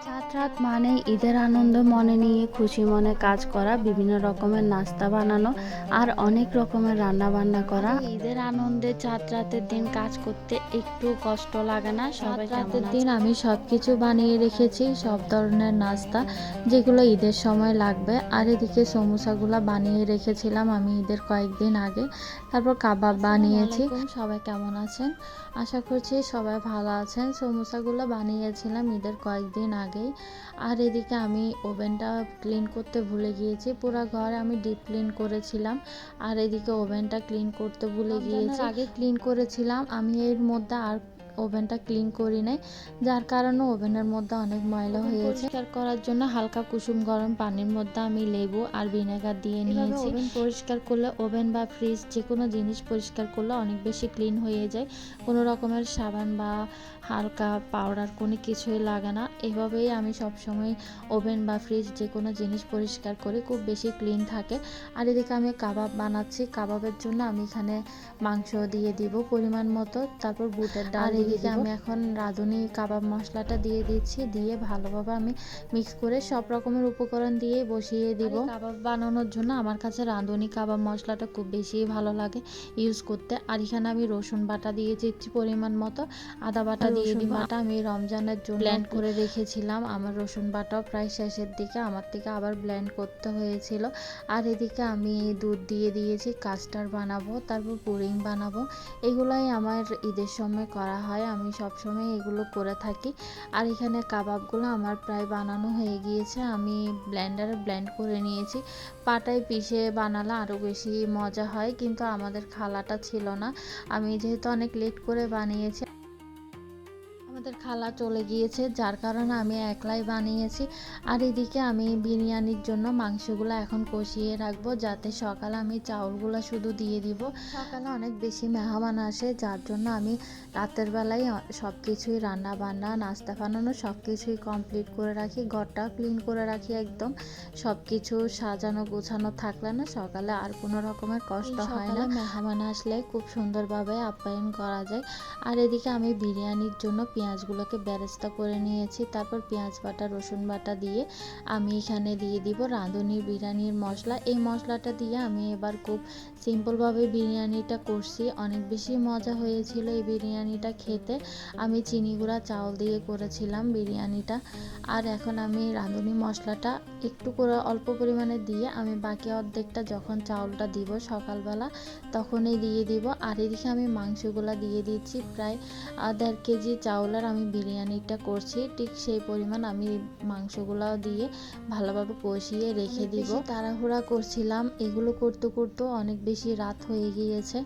চাঁদ রাত মানে ঈদের আনন্দ মনে নিয়ে খুশি মনে কাজ করা, বিভিন্ন রকমের নাস্তা বানানো আর অনেক রকমের রান্না বান্না করা। ঈদের আনন্দে চাঁদ রাতের দিন কাজ করতে একটু কষ্ট লাগে না। সবাই রাতের দিন আমি সবকিছু বানিয়ে রেখেছি, সব ধরনের নাস্তা যেগুলো ঈদের সময় লাগবে। আর এদিকে সমোসাগুলো বানিয়ে রেখেছিলাম আমি ঈদের কয়েকদিন আগে। তারপর কাবাব বানিয়েছি। সবাই কেমন আছেন? আশা করছি সবাই ভালো আছেন। সমোসাগুলো বানিয়েছিলাম ঈদের কয়েকদিন আগেই। আর এদিকে আমি ওভেনটা ক্লিন করতে ভুলে গিয়েছি, পুরো ঘর আমি ডিপ ক্লিন করেছিলাম। আর এদিকে ওভেনটা ক্লিন করতে ভুলে গিয়েছি, আগে ক্লিন করেছিলাম আমি, এর মধ্যে আর ওভেনটা ক্লিন করি নাই, যার কারণে ওভেনের মধ্যে অনেক ময়লা হয়েছে। পরিষ্কার করার জন্য হালকা কুসুম গরম পানির মধ্যে আমি লেবু আর ভিনেগার দিয়ে নিয়েছি। ওভেন পরিষ্কার করলে, ওভেন বা ফ্রিজ যে কোনো জিনিস পরিষ্কার করলে অনেক বেশি ক্লিন হয়ে যায়, কোনো রকমের সাবান বা হালকা পাউডার কোনো কিছুই লাগে না। এভাবেই আমি সবসময় ওভেন বা ফ্রিজ যে কোনো জিনিস পরিষ্কার করি, খুব বেশি ক্লিন থাকে। আর এদিকে আমি কাবাব বানাচ্ছি। কাবাবের জন্য আমি এখানে মাংস দিয়ে দিব পরিমাণ মতো, তারপর বুটের ডাল। এদিকে আমি এখন রাঁধুনি কাবাব মশলাটা দিয়ে দিচ্ছি, দিয়ে ভালোভাবে আমি মিক্স করে সব রকমের উপকরণ দিয়ে বসিয়ে দিব। কাবাব বানানোর জন্য আমার কাছে রাঁধুনি কাবাব মশলাটা খুব বেশি ভালো লাগে ইউজ করতে। আর এখানে আমি রসুন বাটা দিয়ে দিচ্ছি পরিমাণ মতো, আদা বাটা দিয়ে দিব। বাটা আমি রমজানের জন্য ব্লেন্ড করে রেখেছিলাম। আমার রসুন বাটাও প্রায় শেষের দিকে, আমার থেকে আবার ব্লেন্ড করতে হয়েছিল। আর এদিকে আমি দুধ দিয়ে দিয়েছি, কাস্টার্ড বানাবো, তারপর পুডিং বানাবো। এগুলাই আমার ঈদের সময় করা হয়, আমি সবসময় এগুলো করে থাকি। আর এখানে কাবাবগুলো আমার প্রায় বানানো হয়ে গিয়েছে, আমি ব্লেন্ডারে ব্লেন্ড করে নিয়েছি। পাটায় পিষে বানালে আরও বেশি মজা হয়, কিন্তু আমাদের খালাটা ছিল না, আমি যেহেতু অনেক লেট করে বানিয়েছি, আমাদের খালা চলে গিয়েছে, যার কারণে আমি একলাই বানিয়েছি। আর এদিকে আমি বিরিয়ানির জন্য মাংসগুলো এখন কষিয়ে রাখবো, যাতে সকালে আমি চাউলগুলো শুধু দিয়ে দিব। সকালে অনেক বেশি মেহমান আসে, যার জন্য আমি রাতের বেলায় সব কিছুই রান্না বান্না নাস্তা বানানো সব কিছুই কমপ্লিট করে রাখি, ঘরটাও ক্লিন করে রাখি একদম। সব কিছু সাজানো গোছানো থাকলে না সকালে আর কোনো রকমের কষ্ট হয় না। মেহমান আসলে খুব সুন্দরভাবে আপ্যায়ন করা যায়। আর এদিকে আমি বিরিয়ানির জন্য পেঁয়াজগুলোকে বেরেস্তা করে নিয়েছি, তারপর পেঁয়াজ বাটা রসুন বাটা দিয়ে আমি এখানে দিয়ে দিব রাঁধুনি বিরিয়ানির মশলা। এই মশলাটা দিয়ে আমি এবার খুব সিম্পলভাবে বিরিয়ানিটা করছি, অনেক বেশি মজা হয়েছিল এই বিরিয়ানিটা খেতে। আমি চিনি গুঁড়া চাউল দিয়ে করেছিলাম বিরিয়ানিটা। আর এখন আমি রাঁধুনি মশলাটা একটু করে অল্প পরিমাণে দিয়ে আমি বাকি অর্ধেকটা যখন চাউলটা দিব সকালবেলা তখনই দিয়ে দিব। আর এদিকে আমি মাংসগুলো দিয়ে দিচ্ছি, প্রায় 1.5 কেজি চাউলের আমি বিরিয়ানিটা করছি, ঠিক সেই পরিমাণ আমি মাংসগুলো দিয়ে ভালোভাবে কষিয়ে রেখে দিব। তাড়াহুড়া করছিলাম, এগুলো করতে করতে অনেক বেশি রাত হয়ে গিয়েছে।